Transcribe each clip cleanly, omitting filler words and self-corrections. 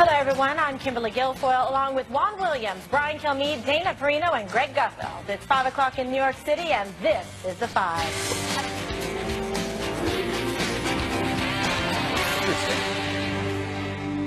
Hello, everyone. I'm Kimberly Guilfoyle, along with Juan Williams, Brian Kilmeade, Dana Perino, and Greg Gutfeld. It's 5 o'clock in New York City, and this is The Five.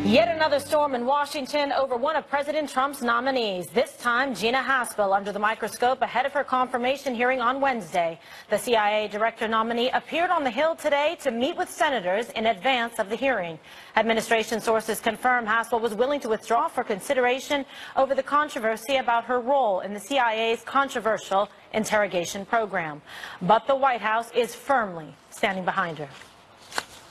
Yet another storm in Washington over one of President Trump's nominees, this time Gina Haspel under the microscope ahead of her confirmation hearing on Wednesday. The CIA director nominee appeared on the Hill today to meet with senators in advance of the hearing. Administration sources confirm Haspel was willing to withdraw for consideration over the controversy about her role in the CIA's controversial interrogation program. But the White House is firmly standing behind her.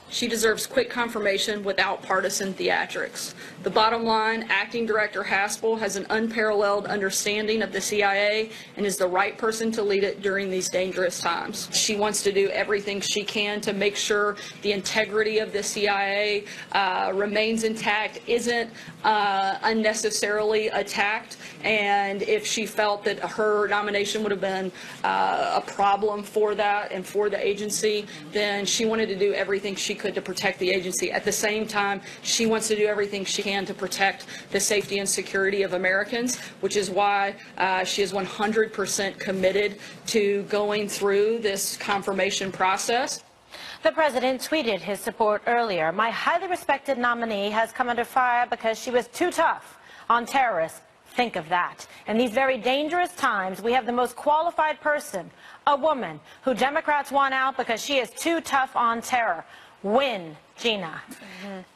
She deserves quick confirmation without partisan theatrics. The bottom line, Acting Director Haspel has an unparalleled understanding of the CIA and is the right person to lead it during these dangerous times. She wants to do everything she can to make sure the integrity of the CIA remains intact, isn't unnecessarily attacked, and if she felt that her nomination would have been a problem for that and for the agency, then she wanted to do everything she could to protect the agency. At the same time, she wants to do everything she can to protect the safety and security of Americans, which is why she is 100% committed to going through this confirmation process. The president tweeted his support earlier. My highly respected nominee has come under fire because she was too tough on terrorists. Think of that. In these very dangerous times, we have the most qualified person, a woman, who Democrats want out because she is too tough on terror. Win, Gina.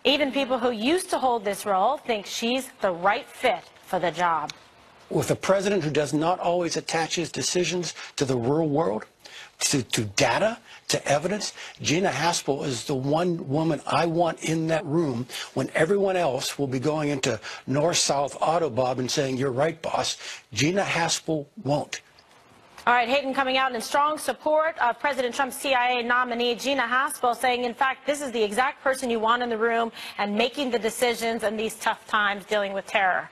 Even people who used to hold this role think she's the right fit for the job. With a president who does not always attach his decisions to the real world, to data, to evidence, Gina Haspel is the one woman I want in that room when everyone else will be going into north-south Autobahn and saying, "You're right, boss." Gina Haspel won't. All right, Hayden coming out in strong support of President Trump's CIA nominee, Gina Haspel, saying, in fact, this is the exact person you want in the room and making the decisions in these tough times dealing with terror.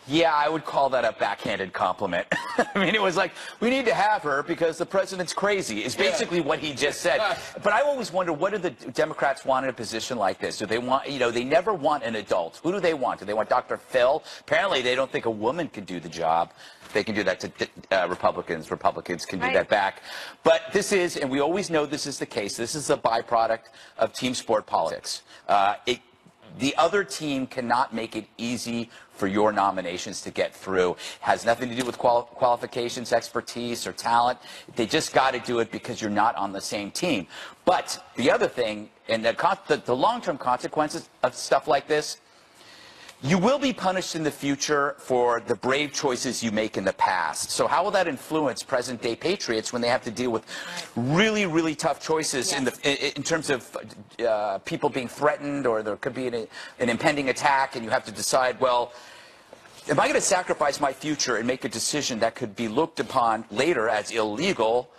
Yeah, I would call that a backhanded compliment. I mean, it was like, we need to have her because the president's crazy, is basically what he just said. But I always wonder, what do the Democrats want in a position like this? Do they want, they never want an adult. Who do they want? Do they want Dr. Phil? Apparently, they don't think a woman can do the job. They can do that to Republicans. Republicans can do that back. But this is, and we always know this is the case, this is a byproduct of team sport politics. The other team cannot make it easy for your nominations to get through. It has nothing to do with qualifications, expertise, or talent. They just got to do it because you're not on the same team. But the other thing, and the long-term consequences of stuff like this, you will be punished in the future for the brave choices you make in the past. So how will that influence present-day patriots when they have to deal with really, really tough choices in terms of people being threatened, or there could be an impending attack, and you have to decide, well, am I going to sacrifice my future and make a decision that could be looked upon later as illegal,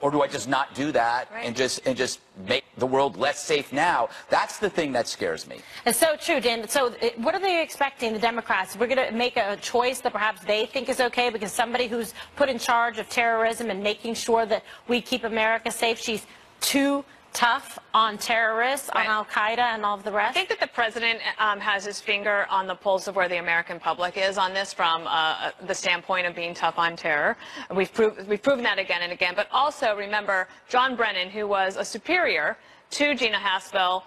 or do I just not do that and just make the world less safe now? That's the thing that scares me. It's so true, Dan. So what are they expecting, the Democrats? We're going to make a choice that perhaps they think is okay because somebody who's put in charge of terrorism and making sure that we keep America safe, she's too tough on terrorists, on Al-Qaeda and all of the rest? I think that the president has his finger on the pulse of where the American public is on this from the standpoint of being tough on terror. We've proven that again and again. But also, remember, John Brennan, who was a superior to Gina Haspel,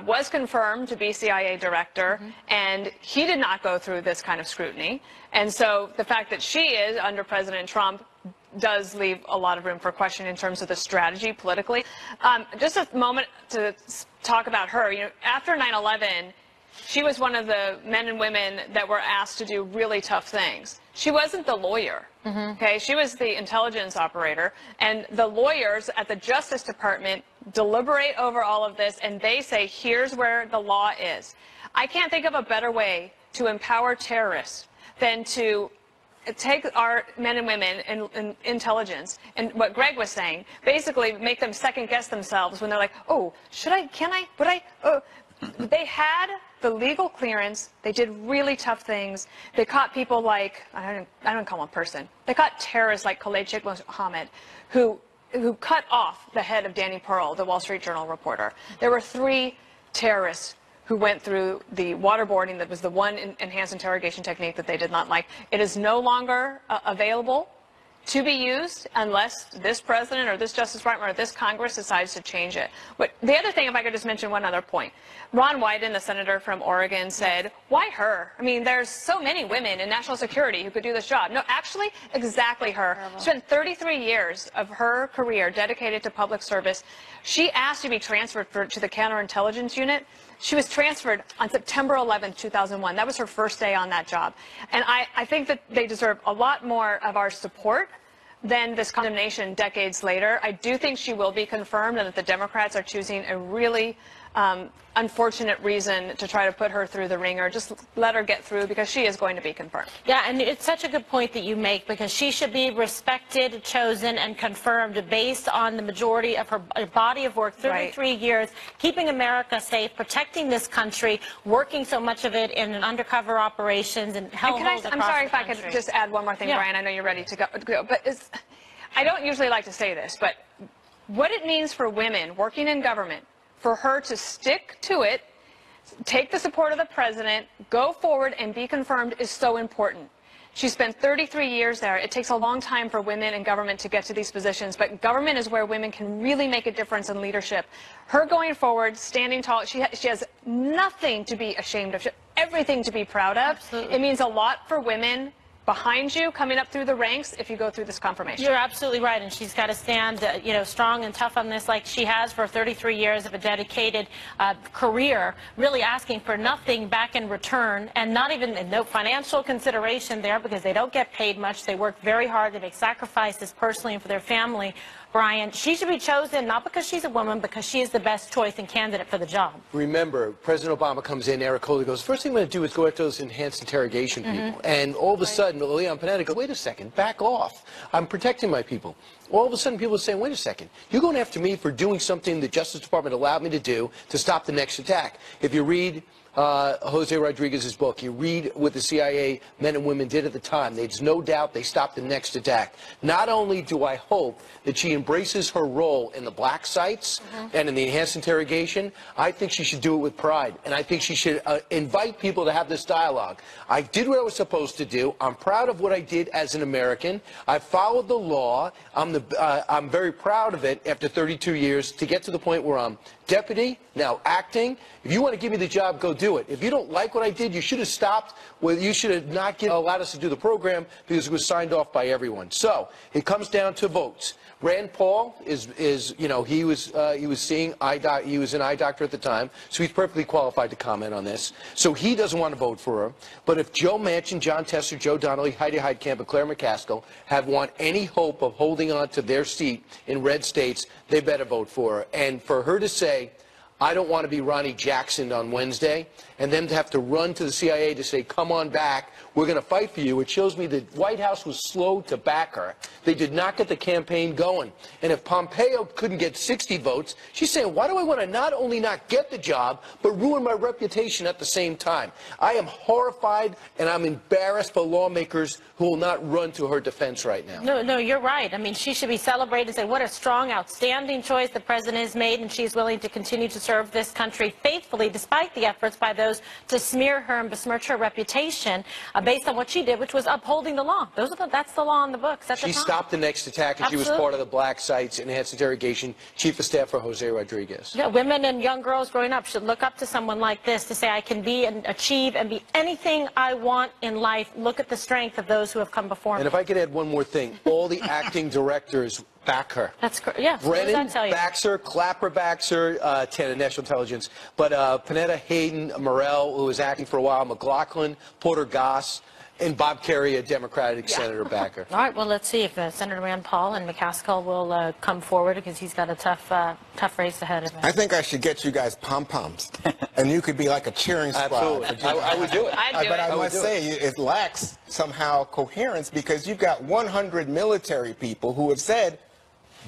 was confirmed to be CIA director, and he did not go through this kind of scrutiny. And so the fact that she is under President Trump does leave a lot of room for question in terms of the strategy politically. Just a moment to talk about her. After 9/11, she was one of the men and women that were asked to do really tough things. She wasn't the lawyer, okay? She was the intelligence operator, and the lawyers at the Justice Department deliberate over all of this, and they say, here's where the law is. I can't think of a better way to empower terrorists than to take our men and women in intelligence and what Greg was saying, basically make them second guess themselves when they're like, oh, should I, can I, would I, oh. They had the legal clearance. They did really tough things. They caught people like, I don't call him a person. They caught terrorists like Khaled Sheikh Mohammed, who cut off the head of Danny Pearl, the Wall Street Journal reporter. There were 3 terrorists who went through the waterboarding that was the one enhanced interrogation technique that they did not like. It is no longer available to be used unless this president or this Justice Department or this Congress decides to change it. But the other thing, if I could just mention one other point, Ron Wyden, the senator from Oregon, said, why her? I mean, there's so many women in national security who could do this job. No, actually, exactly her. Spent 33 years of her career dedicated to public service. She asked to be transferred to the counterintelligence unit. She was transferred on September 11, 2001. That was her first day on that job. And I think that they deserve a lot more of our support than this condemnation decades later. I do think she will be confirmed, and that the Democrats are choosing a really unfortunate reason to try to put her through the ringer. Just let her get through, because she is going to be confirmed. Yeah, and it's such a good point that you make, because she should be respected, chosen, and confirmed based on the majority of her body of work, 33 years, keeping America safe, protecting this country, working so much of it in an undercover operations and hellholes across the country. I'm sorry if I could just add one more thing, Brian. I know you're ready to go. But I don't usually like to say this, but what it means for women working in government, for her to stick to it, take the support of the president, go forward and be confirmed is so important. She spent 33 years there. It takes a long time for women in government to get to these positions, but government is where women can really make a difference in leadership. Her going forward, standing tall, she has nothing to be ashamed of, she has everything to be proud of. Absolutely. It means a lot for women behind you, coming up through the ranks, if you go through this confirmation. You're absolutely right, and she's got to stand, strong and tough on this, like she has for 33 years of a dedicated career, really asking for nothing back in return, and not even no financial consideration there, because they don't get paid much. They work very hard. They make sacrifices personally and for their family. Brian, she should be chosen not because she's a woman, because she is the best choice and candidate for the job. Remember, President Obama comes in, Eric Holder goes, first thing I'm going to do is go after those enhanced interrogation people. And all of a sudden, Leon Panetta goes, wait a second, back off. I'm protecting my people. All of a sudden, people are saying, wait a second, you're going after me for doing something the Justice Department allowed me to do to stop the next attack. If you read Jose Rodriguez's book, you read what the CIA men and women did at the time. There's no doubt they stopped the next attack. Not only do I hope that she embraces her role in the black sites and in the enhanced interrogation, I think she should do it with pride. And I think she should invite people to have this dialogue. I did what I was supposed to do. I'm proud of what I did as an American. I followed the law. I'm very proud of it after 32 years to get to the point where I'm deputy, now acting. If you want to give me the job, go do it. If you don't like what I did, you should have stopped. Well, you should have not allowed us to do the program, because it was signed off by everyone. So it comes down to votes. Rand Paul he was seeing he was an eye doctor at the time, so he's perfectly qualified to comment on this. So he doesn't want to vote for her. But if Joe Manchin, John Tester, Joe Donnelly, Heidi Heitkamp, and Claire McCaskill want any hope of holding on to their seat in red states, they better vote for her. And for her to say, I don't want to be Ronnie Jackson on Wednesday, and then to have to run to the CIA to say, come on back, we're going to fight for you. It shows me the White House was slow to back her. They did not get the campaign going. And if Pompeo couldn't get 60 votes, she's saying, why do I want to not only not get the job, but ruin my reputation at the same time? I am horrified, and I'm embarrassed for lawmakers who will not run to her defense right now. No, you're right. I mean, she should be celebrated and say, what a strong, outstanding choice the president has made, and she's willing to continue to serve this country faithfully, despite the efforts by those to smear her and besmirch her reputation based on what she did, which was upholding the law. That's the law in the books. She stopped the next attack, and she was part of the black sites enhanced interrogation, chief of staff for Jose Rodriguez. Yeah, women and young girls growing up should look up to someone like this to say, I can be and achieve and be anything I want in life. Look at the strength of those who have come before me. And if I could add one more thing, all the acting directors back her. That's correct. Yeah. Brennan backs her, Clapper backs her, National Intelligence. But Panetta, Hayden, Morrell, who was acting for a while, McLaughlin, Porter Goss, and Bob Kerrey, a Democratic senator, backer. All right. Well, let's see if Senator Rand Paul and McCaskill will come forward, because he's got a tough race ahead of him. I think I should get you guys pom-poms, and you could be like a cheering squad. Absolutely. I would do it. But I must say, it lacks somehow coherence, because you've got 100 military people who have said,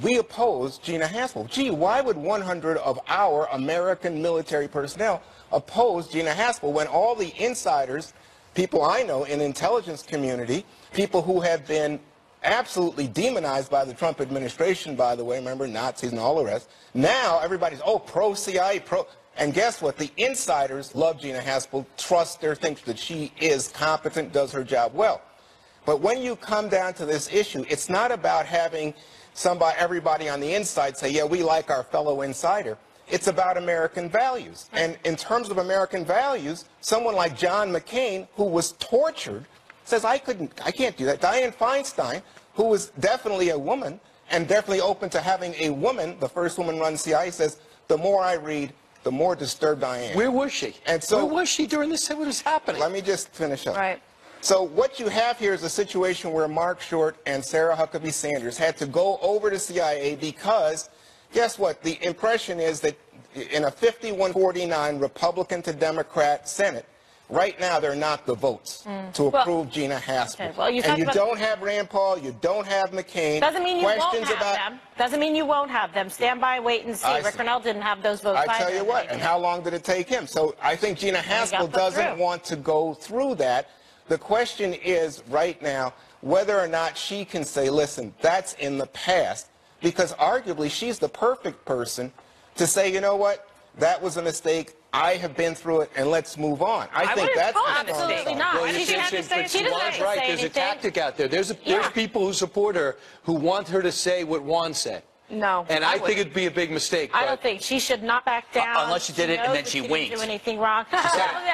we oppose Gina Haspel. Gee, why would 100 of our American military personnel oppose Gina Haspel when all the insiders, people I know in the intelligence community, people who have been absolutely demonized by the Trump administration, by the way, remember, Nazis and all the rest, now everybody's, pro-CIA, And guess what? The insiders love Gina Haspel, trust her, think that she is competent, does her job well. But when you come down to this issue, it's not about having everybody on the inside say, yeah, we like our fellow insider. It's about American values. And in terms of American values, someone like John McCain, who was tortured, says, I can't do that. Dianne Feinstein, who was definitely a woman and definitely open to having a woman, the first woman run CIA, says, the more I read, the more disturbed I am. Where was she? And so, where was she during this? What was happening? Let me just finish up. Right. So what you have here is a situation where Mark Short and Sarah Huckabee Sanders had to go over to CIA because, guess what? The impression is that in a 51-49 Republican to Democrat Senate, right now they're not the votes to approve Gina Haspel. Okay, well, and you don't have Rand Paul, you don't have McCain. Doesn't mean you won't Questions have about, them. Doesn't mean you won't have them. Stand by, wait and see. I Rick see. Grenell didn't have those votes I tell either. you what, and how long did it take him? So I think Gina Haspel put doesn't through. want to go through that. The question is right now whether or not she can say, listen, that's in the past, because arguably she's the perfect person to say, you know what, that was a mistake. I have been through it, and let's move on. I think wouldn't that's call it a the strong mistake. Absolutely not. Well, She you didn't have to say- but she didn't Juan's have to right. say There's a anything. tactic out there. There's Yeah. people who support her who want her to say what Juan said. No. And I think wouldn't. it'd be a big mistake. I but- don't think she should not back down. Unless she did it and knows then that she didn't winked. do anything wrong.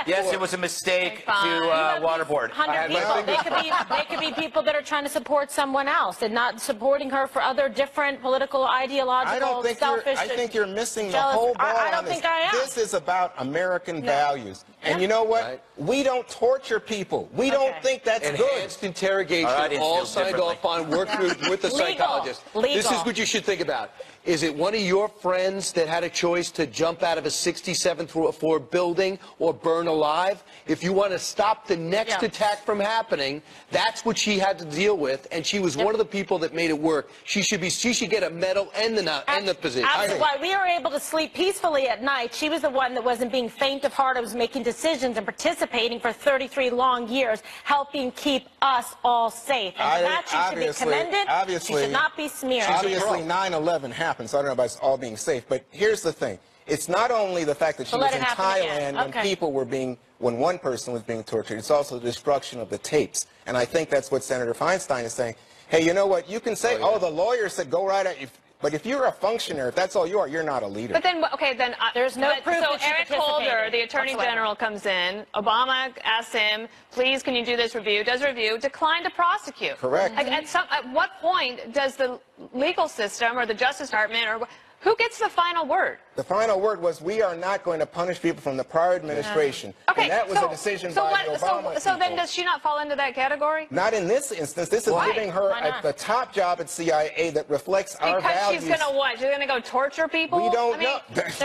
Yes, it was a mistake Fine. to You have these waterboard. 100 people. They could be people that are trying to support someone else and not supporting her for other different political, ideological, selfish. I think you're missing the jealous- whole ball I don't on this. think I am. This is about American values. And you know what? Right. We don't torture people. We don't think that's good. Enhanced interrogation, All right, it all feels signed differently. off on, work with the Legal. psychologist. Legal. This is what you should think about. Is it one of your friends that had a choice to jump out of a 67th floor building or burn alive? If you want to stop the next Yeah. attack from happening, that's what she had to deal with, and she was one of the people that made it work. She should get a medal and the position. That's why we were able to sleep peacefully at night. She was the one that wasn't being faint of heart. It was making decisions and participating for 33 long years, helping keep us all safe. And that she should be commended. She should not be smeared. Obviously, 9/11 happened, so I don't know about us all being safe. But here's the thing. It's not only the fact that she But was let in it happen again. Thailand when one person was being tortured. It's also the destruction of the tapes. And I think that's what Senator Feinstein is saying. Hey, you know what? You can say, the lawyer said go right at you. But if you're a functionary, if that's all you are, you're not a leader. But then, okay, then There's no proof So that she Eric Holder, participated the Attorney whatsoever. General, comes in. Obama asks him, "Please, can you do this review?" Does a review, decline to prosecute. Correct. Like, at what point does the legal system or the Justice Department or who gets the final word? The final word was, we are not going to punish people from the prior administration. Okay, and that was a decision by the Obama so then people. does she not fall into that category? Not in this instance. This is Why? giving her Why not? the top job at CIA that reflects our Because values. she's going to what? She's going to go torture people? We don't I mean,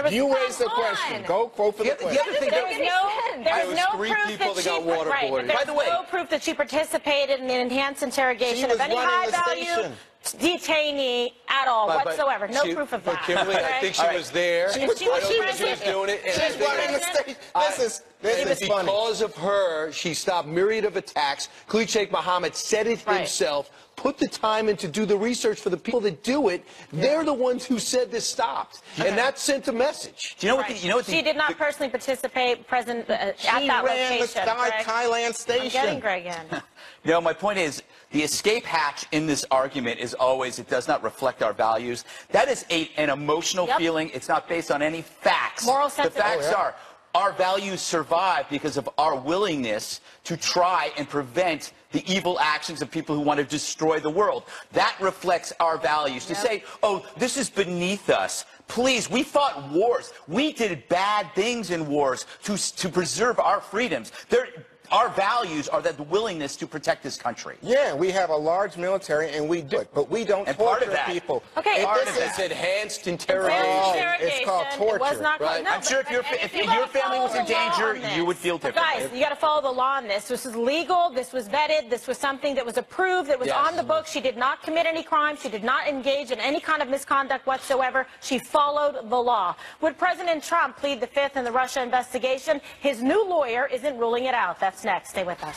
know. You raised the come question. on. Go for the question. The other thing There was no, there There was was no 3 proof people that that got she waterboarded. right, but By there's the way- no proof that she participated in the enhanced interrogation She of was any running high the value station. detainee at all whatsoever. No proof of that. But Kimberly, I think she Okay? was there. She was- I don't she think was she was doing it. And I She's think- running the station. This is funny. Because of her, she stopped myriad of attacks. Khalid Sheikh Mohammed said it Right. himself. Put the time in to do the research for the people that do it. They're the ones who said this stopped, and that sent a message. Do you know what? Right. You know what? She did not personally participate present at She that ran location. the Greg. Thailand I'm station. getting Greg in. No, my point is the escape hatch in this argument is always it does not reflect our values. That is an emotional Yep. feeling. It's not based on any facts. Moral The sensitive. facts are our values survive because of our willingness to try and prevent the evil actions of people who want to destroy the world. That reflects our values. To say, oh, this is beneath us. Please, we fought wars. We did bad things in wars to preserve our freedoms. Our values are that the willingness to protect this country. Yeah, we have a large military, and we do it, but we don't And part torture of that- people. Okay, If part this of is- It's enhanced Fair interrogation. interrogation. It's called It was torture, not right? no, I'm sure if your you family gotta was in follow the law danger, on this. you would feel But differently. Guys, you got to follow the law on this. This was legal. This was vetted. This was something that was approved. That was Yes. on the books. She did not commit any crime. She did not engage in any kind of misconduct whatsoever. She followed the law. Would President Trump plead the fifth in the Russia investigation? His new lawyer isn't ruling it out. That's next. Stay with us.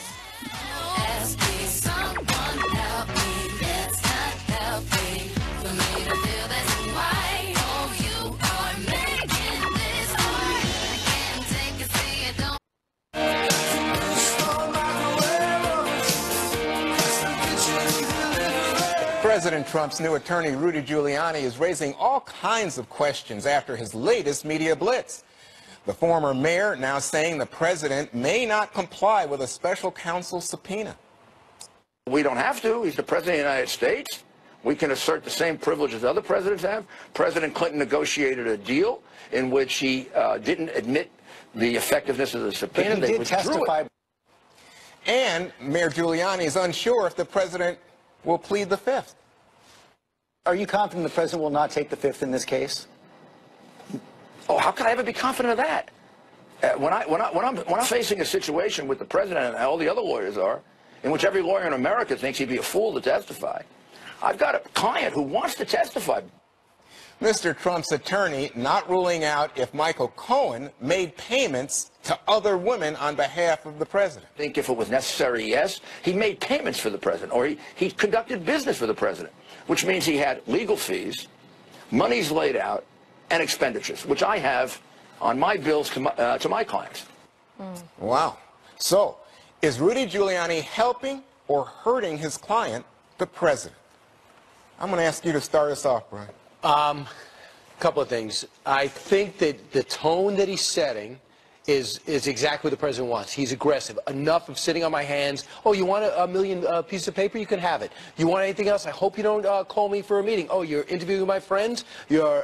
Ask me, someone help me. It's not healthy for me to feel this way. Oh, you are making this hard. President Trump's new attorney, Rudy Giuliani, is raising all kinds of questions after his latest media blitz. The former mayor now saying the president may not comply with a special counsel subpoena. We don't have to. He's the president of the United States. We can assert the same privileges other presidents have. President Clinton negotiated a deal in which he didn't admit the effectiveness of the subpoena. But he did testify. And Mayor Giuliani is unsure if the president will plead the Fifth. Are you confident the president will not take the Fifth in this case? Oh, how can I ever be confident of that? When I'm facing a situation with the president and all the other lawyers are, in which every lawyer in America thinks he'd be a fool to testify, I've got a client who wants to testify. Mr. Trump's attorney not ruling out if Michael Cohen made payments to other women on behalf of the president. I think if it was necessary, yes. He made payments for the president, or he conducted business for the president, which means he had legal fees, monies laid out, and expenditures, which I have on my bills to my clients. Wow. So, is Rudy Giuliani helping or hurting his client, the president? I'm going to ask you to start us off, Brian. Couple of things. I think that the tone that he's setting is exactly what the president wants. He's aggressive. Enough of sitting on my hands. Oh, you want a million pieces of paper? You can have it. You want anything else? I hope you don't call me for a meeting. Oh, you're interviewing my friends? You're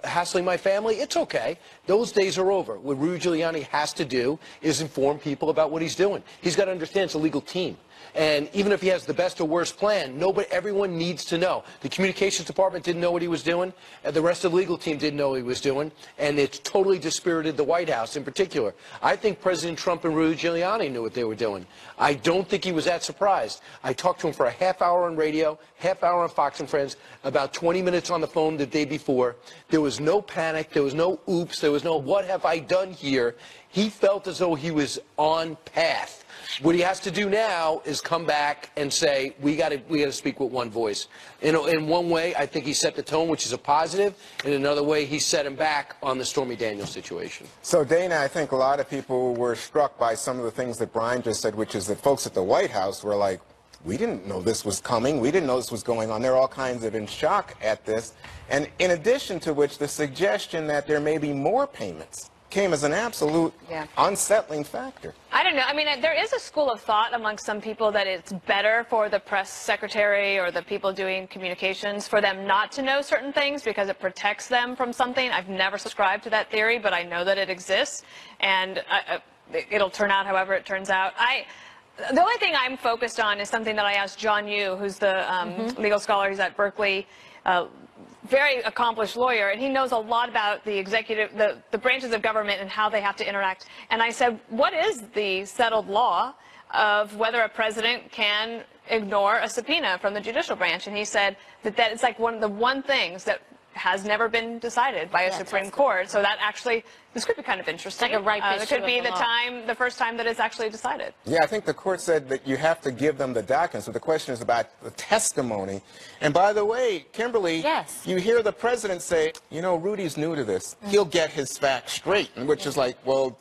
hassling my family? It's okay. Those days are over. What Rudy Giuliani has to do is inform people about what he's doing. He's got to understand it's a legal team. And even if he has the best or worst plan, everyone needs to know. The communications department didn't know what he was doing, and the rest of the legal team didn't know what he was doing, and it's totally dispirited the White House in particular. I think President Trump and Rudy Giuliani knew what they were doing. I don't think he was that surprised. I talked to him for a half hour on radio, half hour on Fox and Friends, about 20 minutes on the phone the day before. There was no panic. There was no oops. There was no what have I done here. He felt as though he was on path. What he has to do now is come back and say, we got to speak with one voice. In one way, I think he set the tone, which is a positive. In another way, he set him back on the Stormy Daniels situation. So, Dana, I think a lot of people were struck by some of the things that Brian just said, which is that folks at the White House were like, we didn't know this was coming. We didn't know this was going on. They're all kinds of in shock at this. And in addition to which, the suggestion that there may be more payments came as an absolute unsettling factor. I don't know. I mean, there is a school of thought amongst some people that it's better for the press secretary or the people doing communications for them not to know certain things because it protects them from something. I've never subscribed to that theory, but I know that it exists, and it'll turn out however it turns out. The only thing I'm focused on is something that I asked John Yoo, who's the legal scholar. He's at Berkeley. Very accomplished lawyer, and he knows a lot about the executive, the branches of government and how they have to interact. And I said, what is the settled law of whether a president can ignore a subpoena from the judicial branch? And he said that it's like one of the things that has never been decided by a Supreme Court. So that actually, this could be kind of interesting. It's like a ripe it could be the first time that it's actually decided. Yeah, I think the court said that you have to give them the documents. So the question is about the testimony. And by the way, Kimberly, you hear the president say, you know, Rudy's new to this. He'll get his facts straight, which is like, well,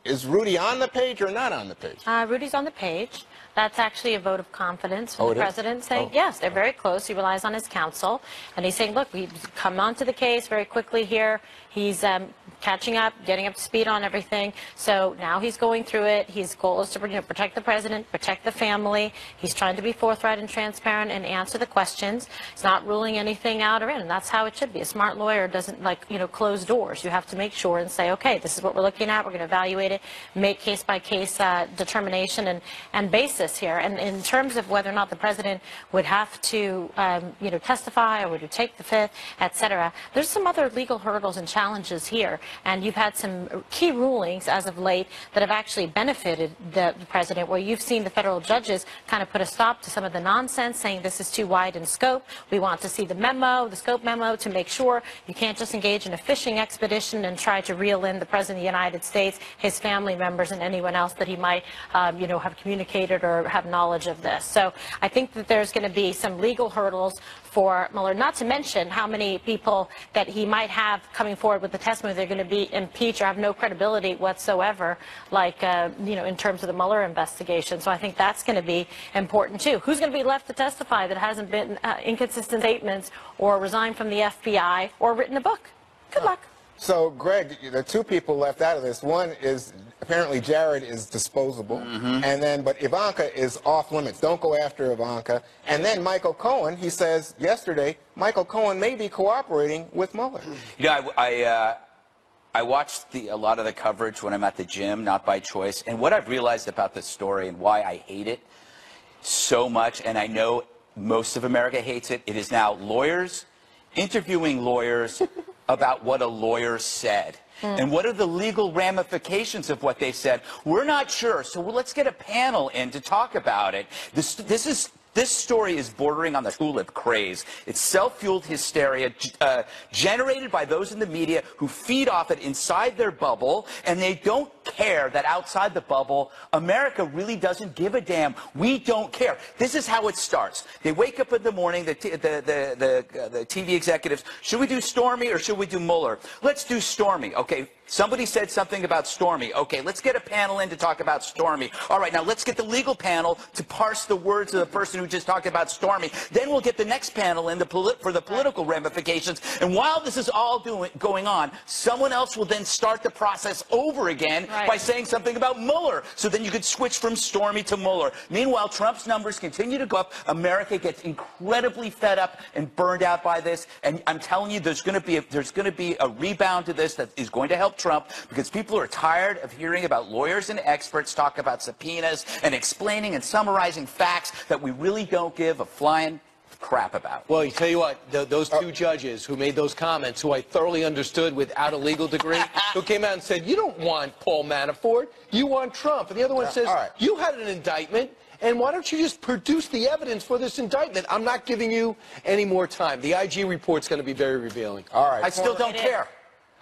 is Rudy on the page or not on the page? Rudy's on the page. That's actually a vote of confidence from the president saying, yes, they're very close. He relies on his counsel. And he's saying, look, we've come onto the case very quickly here. He's catching up, getting up to speed on everything. So now he's going through it. His goal is to protect the president, protect the family. He's trying to be forthright and transparent and answer the questions. He's not ruling anything out or in. And that's how it should be. A smart lawyer doesn't, close doors. You have to make sure and say, okay, this is what we're looking at. We're going to evaluate it, make case-by-case determination and basis here. And in terms of whether or not the president would have to, testify or would he take the Fifth, et cetera, there's some other legal hurdles and challenges here. And you've had some key rulings as of late that have actually benefited the president, where you've seen the federal judges kind of put a stop to some of the nonsense, saying this is too wide in scope. We want to see the memo, the scope memo, to make sure you can't just engage in a fishing expedition and try to reel in the president of the United States, his family members, and anyone else that he might, have communicated or have knowledge of this. So I think that there's going to be some legal hurdles for Mueller, not to mention how many people that he might have coming forward with the testimony. They're going to be impeached or have no credibility whatsoever, like, in terms of the Mueller investigation. So I think that's going to be important, too. Who's going to be left to testify that hasn't been inconsistent statements or resigned from the FBI or written a book? Good luck. So, Greg, the two people left out of this. One is apparently Jared is disposable, but Ivanka is off limits. Don't go after Ivanka. And then Michael Cohen, he says yesterday, Michael Cohen may be cooperating with Mueller. I watched a lot of the coverage when I'm at the gym, not by choice. And what I've realized about this story and why I hate it so much, and I know most of America hates it, it is now lawyers interviewing lawyers about what a lawyer said. And what are the legal ramifications of what they said? We're not sure, so let's get a panel in to talk about it. This story is bordering on the tulip craze. It's self-fueled hysteria generated by those in the media who feed off it inside their bubble, and they don't care that outside the bubble, America really doesn't give a damn. We don't care. This is how it starts. They wake up in the morning, the TV executives, should we do Stormy or should we do Mueller? Let's do Stormy. Okay, somebody said something about Stormy. Okay, let's get a panel in to talk about Stormy. All right, now let's get the legal panel to parse the words of the person who just talked about Stormy. Then we'll get the next panel in for the political ramifications. And while this is all going on, someone else will then start the process over again by saying something about Mueller. So then you could switch from Stormy to Mueller. Meanwhile, Trump's numbers continue to go up. America gets incredibly fed up and burned out by this. And I'm telling you, there's going to be a rebound to this that is going to help Trump, because people are tired of hearing about lawyers and experts talk about subpoenas and explaining and summarizing facts that we really don't give a flying crap about. Well, you tell you what, those two judges who made those comments, who I thoroughly understood without a legal degree, who came out and said, you don't want Paul Manafort, you want Trump. And the other one says, you had an indictment, and why don't you just produce the evidence for this indictment? I'm not giving you any more time. The IG report's going to be very revealing. All right. I still don't care.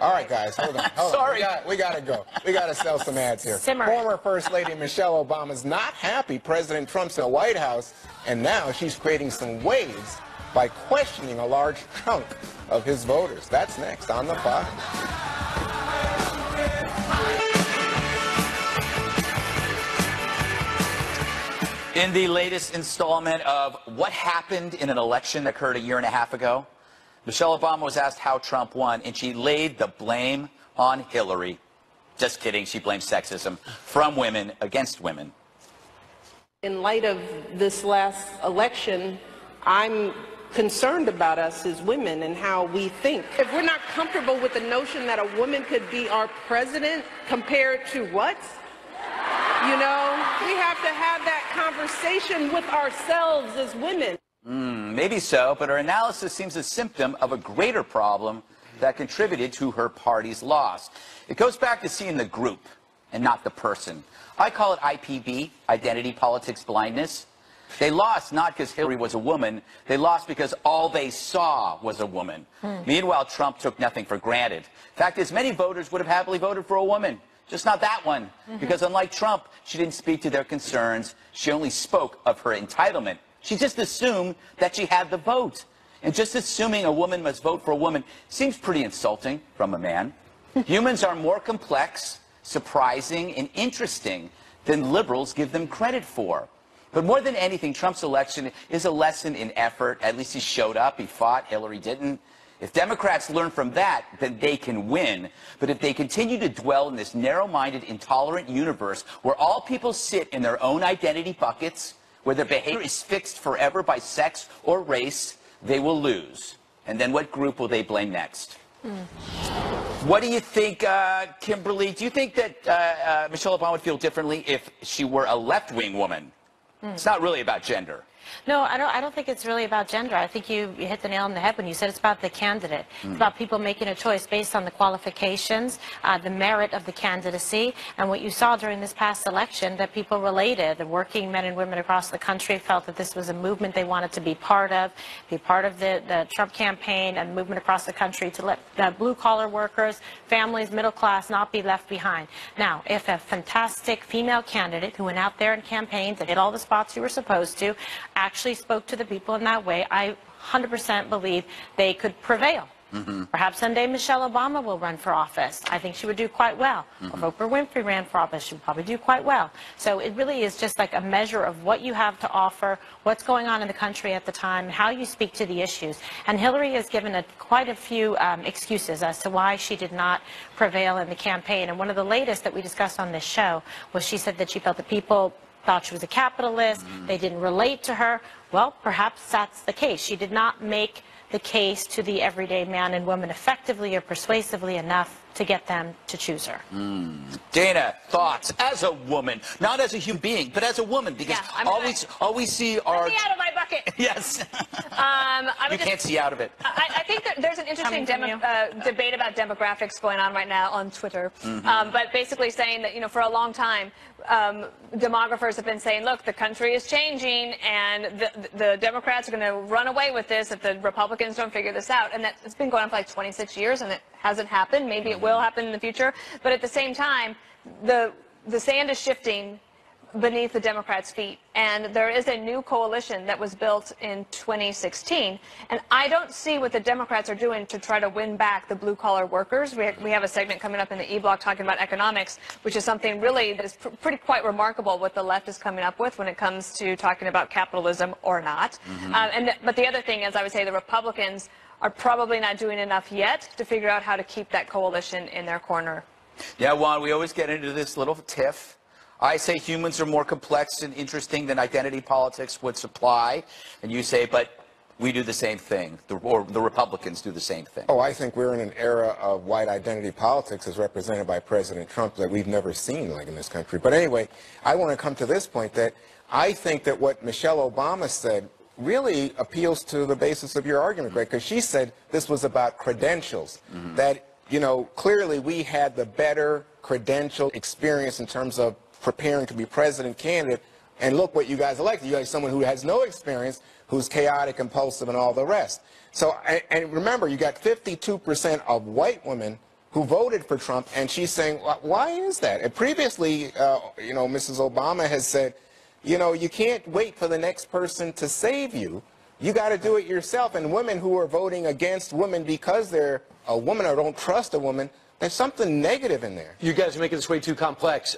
All right, guys, hold on. Sorry. We got to go. We got to sell some ads here. Simmer. Former First Lady Michelle Obama's not happy President Trump's in the White House, and now she's creating some waves by questioning a large chunk of his voters. That's next on The Five. In the latest installment of What Happened in an Election that occurred a year and a half ago, Michelle Obama was asked how Trump won, and she laid the blame on Hillary. Just kidding, she blamed sexism from women against women. In light of this last election, I'm concerned about us as women and how we think. If we're not comfortable with the notion that a woman could be our president compared to what? You know, we have to have that conversation with ourselves as women. Maybe so, but her analysis seems a symptom of a greater problem that contributed to her party's loss. It goes back to seeing the group and not the person. I call it IPB, identity politics blindness. They lost not because Hillary was a woman. They lost because all they saw was a woman. Meanwhile, Trump took nothing for granted. Fact is, many voters would have happily voted for a woman. Just not that one. Because unlike Trump, she didn't speak to their concerns. She only spoke of her entitlement. She just assumed that she had the vote. And just assuming a woman must vote for a woman seems pretty insulting from a man. Humans are more complex, surprising, and interesting than liberals give them credit for. But more than anything, Trump's election is a lesson in effort. At least he showed up. He fought. Hillary didn't. If Democrats learn from that, then they can win. But if they continue to dwell in this narrow-minded, intolerant universe where all people sit in their own identity buckets, where their behavior is fixed forever by sex or race, they will lose. And then what group will they blame next? What do you think, Kimberly? Do you think that Michelle Obama would feel differently if she were a left-wing woman? It's not really about gender. No, I don't think it's really about gender. I think you hit the nail on the head when you said it's about the candidate. It's about people making a choice based on the qualifications, the merit of the candidacy, and what you saw during this past election, that people related. The working men and women across the country felt that this was a movement they wanted to be part of the Trump campaign and movement across the country to let the blue-collar workers, families, middle class not be left behind. Now, if a fantastic female candidate who went out there and campaigned and hit all the spots you were supposed to, actually spoke to the people in that way, I 100% believe they could prevail. Perhaps someday Michelle Obama will run for office. I think she would do quite well. Or if Oprah Winfrey ran for office, she would probably do quite well. So it really is just like a measure of what you have to offer, what's going on in the country at the time, how you speak to the issues. And Hillary has given quite a few excuses as to why she did not prevail in the campaign. And one of the latest that we discussed on this show was she said that she felt that people thought she was a capitalist, they didn't relate to her. Well, perhaps that's the case. She did not make the case to the everyday man and woman effectively or persuasively enough to get them to choose her. Dana, thoughts as a woman, not as a human being, but as a woman, because all we see are... Let me out of my bucket. Yes. You can't see out of it. I think that there's an interesting debate about demographics going on right now on Twitter. But basically saying that, you know, for a long time, demographers have been saying, look, the country is changing, and the Democrats are going to run away with this if the Republicans don't figure this out. And it's been going on for like 26 years, and it hasn't happened. Maybe it will happen in the future. But at the same time, the sand is shifting beneath the Democrats' feet. And there is a new coalition that was built in 2016. And I don't see what the Democrats are doing to try to win back the blue-collar workers. We have a segment coming up in the E-Block talking about economics, which is something really that is quite remarkable what the left is coming up with when it comes to talking about capitalism or not. But the other thing is, I would say the Republicans are probably not doing enough yet to figure out how to keep that coalition in their corner. Yeah, Juan, we always get into this little tiff. I say humans are more complex and interesting than identity politics would supply. And you say, but we do the same thing, or the Republicans do the same thing. Oh, I think we're in an era of white identity politics as represented by President Trump that we've never seen like in this country. But anyway, I want to come to this point that I think that what Michelle Obama said really appeals to the basis of your argument, Greg, because she said this was about credentials, that, you know, clearly we had the better credential experience in terms of preparing to be president candidate, and look what you guys elected. You guys someone who has no experience, who's chaotic, impulsive, and all the rest. So, and remember, you got 52% of white women who voted for Trump, and she's saying, why is that? And previously, you know, Mrs. Obama has said, you know, you can't wait for the next person to save you. You got to do it yourself. And women who are voting against women because they're a woman or don't trust a woman, there's something negative in there. You guys are making this way too complex.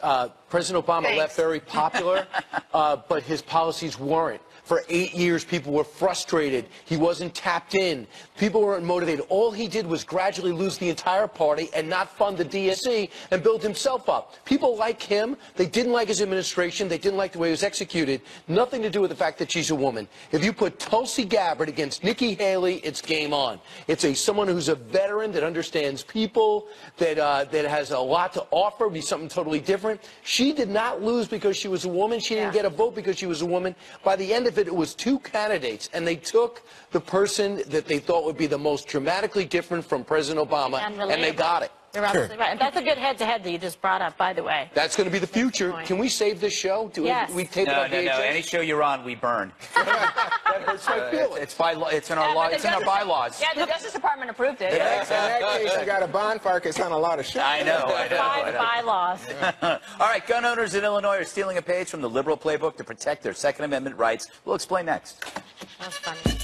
President Obama left very popular, but his policies weren't. For 8 years, people were frustrated. He wasn't tapped in. People weren't motivated. All he did was gradually lose the entire party and not fund the DNC and build himself up. People like him. They didn't like his administration. They didn't like the way it was executed. Nothing to do with the fact that she's a woman. If you put Tulsi Gabbard against Nikki Haley, it's game on. It's someone who's a veteran that understands people, that has a lot to offer, be something totally different. She did not lose because she was a woman. She didn't get a vote because she was a woman. By the end of it was two candidates, and they took the person that they thought would be the most dramatically different from President Obama, and they got it. You're absolutely right. And that's a good head-to-head that you just brought up, by the way. That's going to be the future. Can we save this show? Yes. We tape it on VHS? No. Any show you're on, we burn. That hurts my feelings. It's by law. It's in our law. It's in our bylaws. Yeah, the Justice Department approved it. In that case, you got a bonfire because it's on a lot of shows. I know. 5 bylaws. All right, gun owners in Illinois are stealing a page from the liberal playbook to protect their Second Amendment rights. We'll explain next. That's funny.